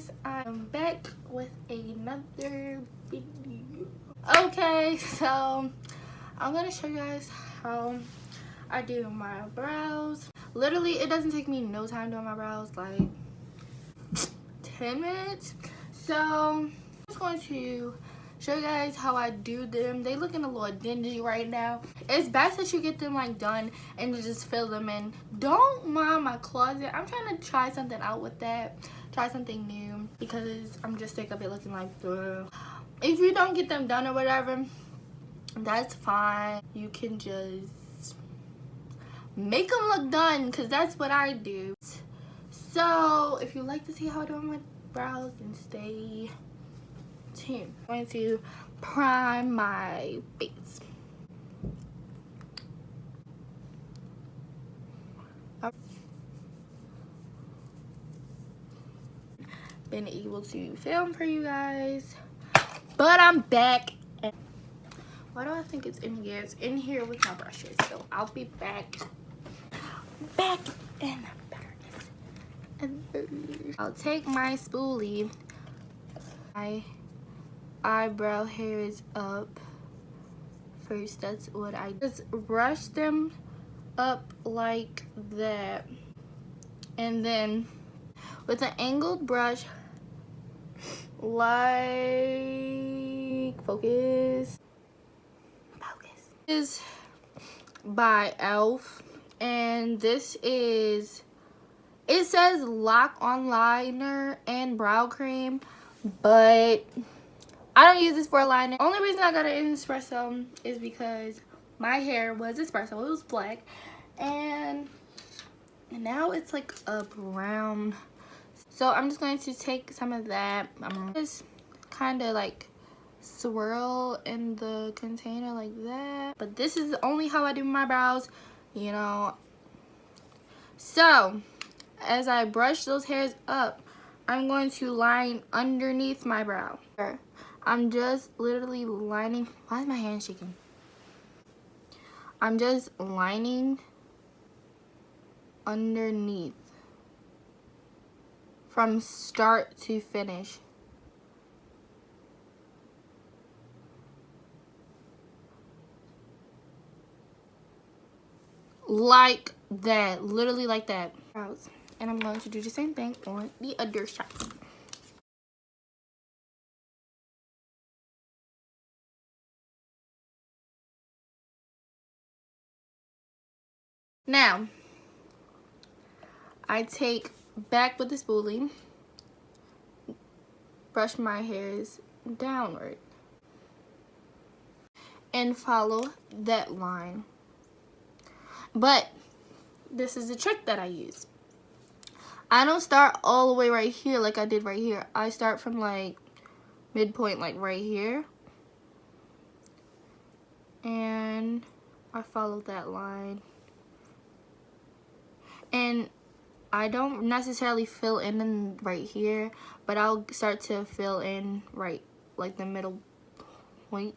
guys, I'm back with another video. Okay, so I'm gonna show you guys how I do my brows. Literally, it doesn't take me no time doing my brows, like 10 minutes. So I'm just going to show you guys how I do them. They looking a little dingy right now. It's best that you get them like done and you just fill them in. Don't mind my closet. I'm trying to try something out with that. Try something new because I'm just sick of it looking like ugh. If you don't get them done or whatever, that's fine. You can just make them look done because that's what I do. So if you like to see how I do my brows, then stay tuned. I'm going to prime my face. Been able to film for you guys, but I'm back. And why do I think it's in here? It's in here with my brushes, so I'll be back in and I'll take my spoolie. My eyebrow hairs up first. That's what I just brush them up like that, and then with an angled brush, like focus. This is by E.l.f. and this is, it says lock on liner and brow cream, but I don't use this for a liner. Only reason I got it in espresso is because my hair was espresso. It was black, and now it's like a brown. So I'm just going to take some of that. I'm just kind of like swirl in the container like that. But this is only how I do my brows, you know. So as I brush those hairs up, I'm going to line underneath my brow. I'm just literally lining. Why is my hand shaking? I'm just lining underneath from start to finish. Like that, literally like that. And I'm going to do the same thing on the other side. Now, I take back with the spoolie, brush my hairs downward, and follow that line. But this is the trick that I use. I don't start all the way right here like I did right here. I start from like midpoint, like right here, and I follow that line. And I don't necessarily fill in right here, but I'll start to fill in right like the middle point.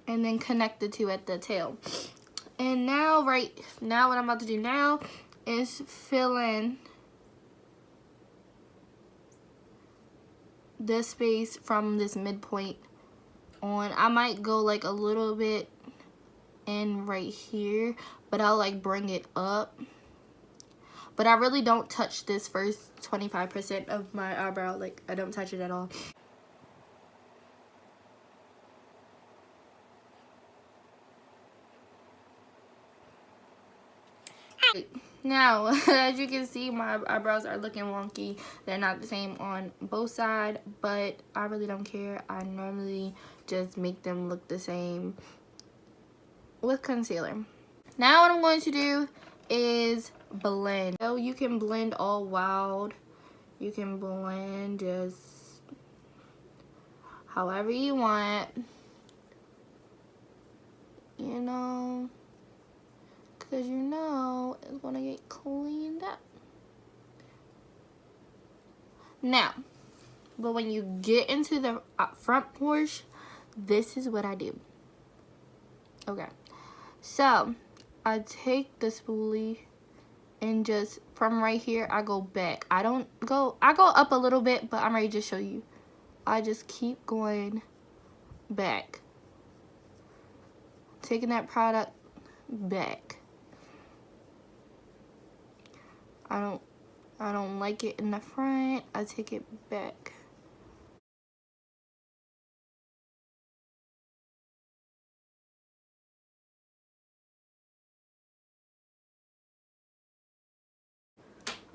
And then connect the two at the tail. And now, right now, what I'm about to do now is fill in the space from this midpoint on. I might go like a little bit in right here, but I'll like bring it up. But I really don't touch this first 25% of my eyebrow. Like, I don't touch it at all. Now, as you can see, my eyebrows are looking wonky. They're not the same on both sides, but I really don't care. I normally just make them look the same with concealer. Now what I'm going to do is blend. So you can blend all wild. You can blend just however you want, you know, because you know it's going to get cleaned up. Now, but when you get into the front portion, this is what I do. Okay, so I take the spoolie and just from right here I go back. I go up a little bit, but I'm ready to show you. I just keep going back, taking that product back. I don't like it in the front. I take it back.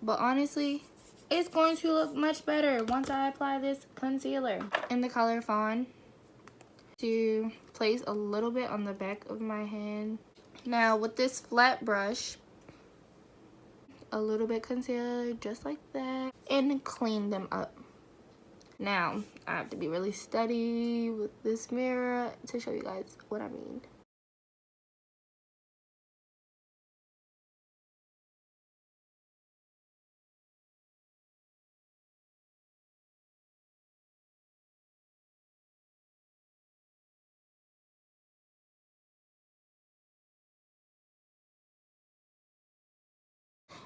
But honestly, it's going to look much better once I apply this concealer in the color Fawn. To place a little bit on the back of my hand. Now with this flat brush, a little bit concealer just like that, and clean them up. Now I have to be really steady with this mirror to show you guys what I mean.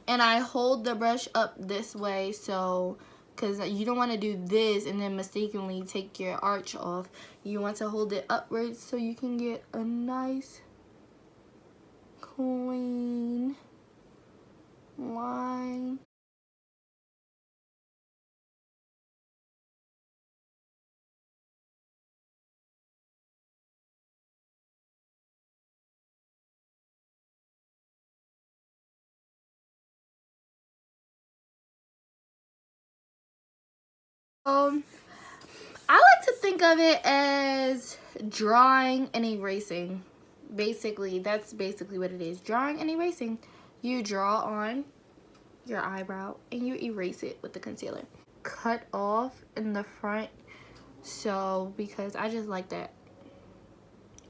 And I hold the brush up this way, so because you don't want to do this and then mistakenly take your arch off. You want to hold it upwards so you can get a nice clean line. I like to think of it as drawing and erasing. Basically, that's basically what it is. Drawing and erasing. You draw on your eyebrow and you erase it with the concealer. Cut off in the front, so because I just like that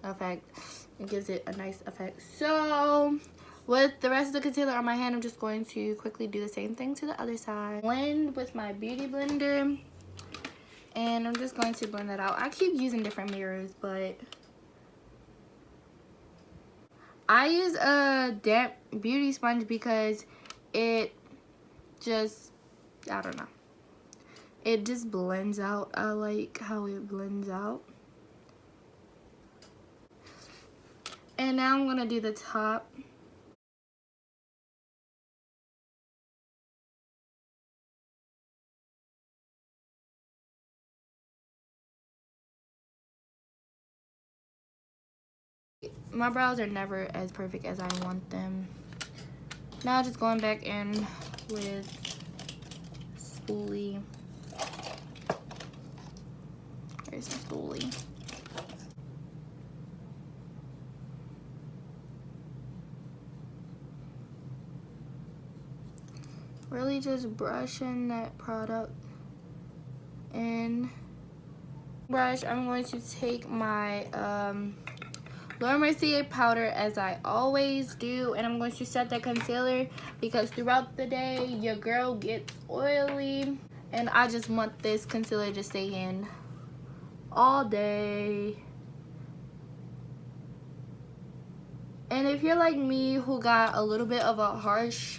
effect. It gives it a nice effect. So with the rest of the concealer on my hand, I'm just going to quickly do the same thing to the other side. Blend with my beauty blender. And I'm just going to blend that out. I keep using different mirrors, but I use a damp beauty sponge because it just, I don't know. It just blends out. I like how it blends out. And now I'm going to do the top. My brows are never as perfect as I want them. Now just going back in with spoolie. There's some spoolie. Really just brushing that product in. Brush, I'm going to take my Mercier powder as I always do, and I'm going to set that concealer because throughout the day your girl gets oily and I just want this concealer to stay in all day. And if you're like me who got a little bit of a harsh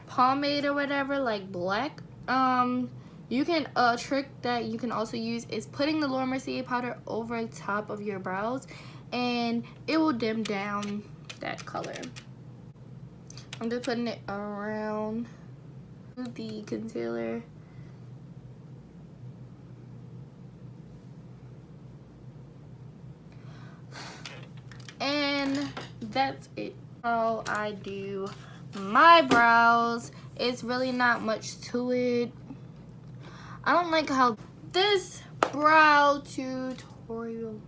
pomade or whatever, like black, you can, a trick that you can also use is putting the Mercier powder over top of your brows and it will dim down that color. I'm just putting it around the concealer. And that's it. How I do my brows. It's really not much to it. I don't like how this brow tutorial,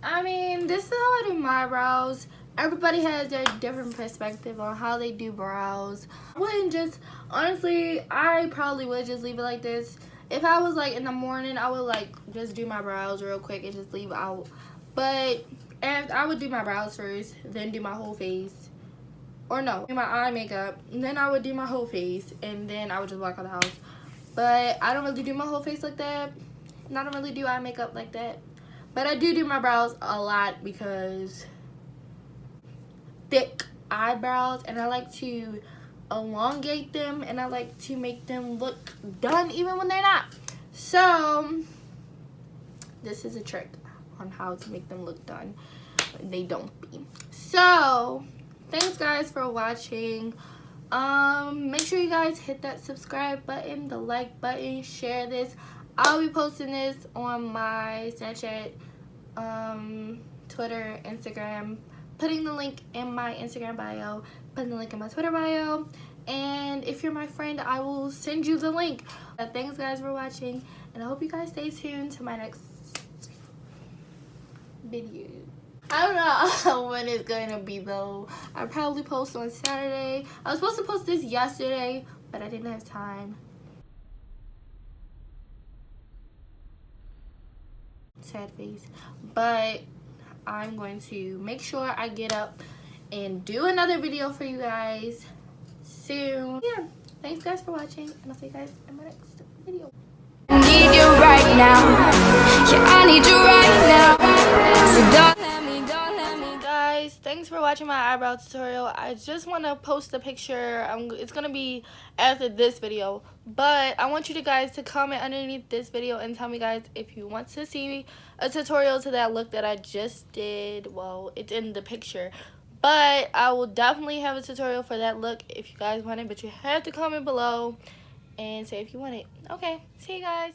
I mean, this is how I do my brows. Everybody has their different perspective on how they do brows. I wouldn't just, honestly, I probably would just leave it like this. If I was like in the morning, I would like just do my brows real quick and just leave out. But if I would do my brows first, then do my whole face. Or no, do my eye makeup, and then I would do my whole face, and then I would just walk out the house. But I don't really do my whole face like that, and I don't really do eye makeup like that. But I do my brows a lot because thick eyebrows, and I like to elongate them, and I like to make them look done even when they're not. So this is a trick on how to make them look done. They don't be. So thanks guys for watching. Make sure you guys hit that subscribe button, the like button, share this. I'll be posting this on my Snapchat, Twitter, Instagram, putting the link in my Instagram bio, putting the link in my Twitter bio, and if you're my friend, I will send you the link. Thanks guys for watching, and I hope you guys stay tuned to my next video. I don't know when it's going to be though. I'll probably post on Saturday. I was supposed to post this yesterday, but I didn't have time. Sad face. But I'm going to make sure I get up and do another video for you guys soon. Yeah, thanks guys for watching, and I'll see you guys in my next video. I need you right now. Yeah, I need you right now. So don't let me guys, thanks for watching my eyebrow tutorial. I just want to post a picture. It's gonna be after this video, but I want you guys to comment underneath this video and tell me guys if you want to see a tutorial to that look that I just did. Well, it's in the picture, but I will definitely have a tutorial for that look if you guys want it, but you have to comment below and say if you want it. Okay, see you guys.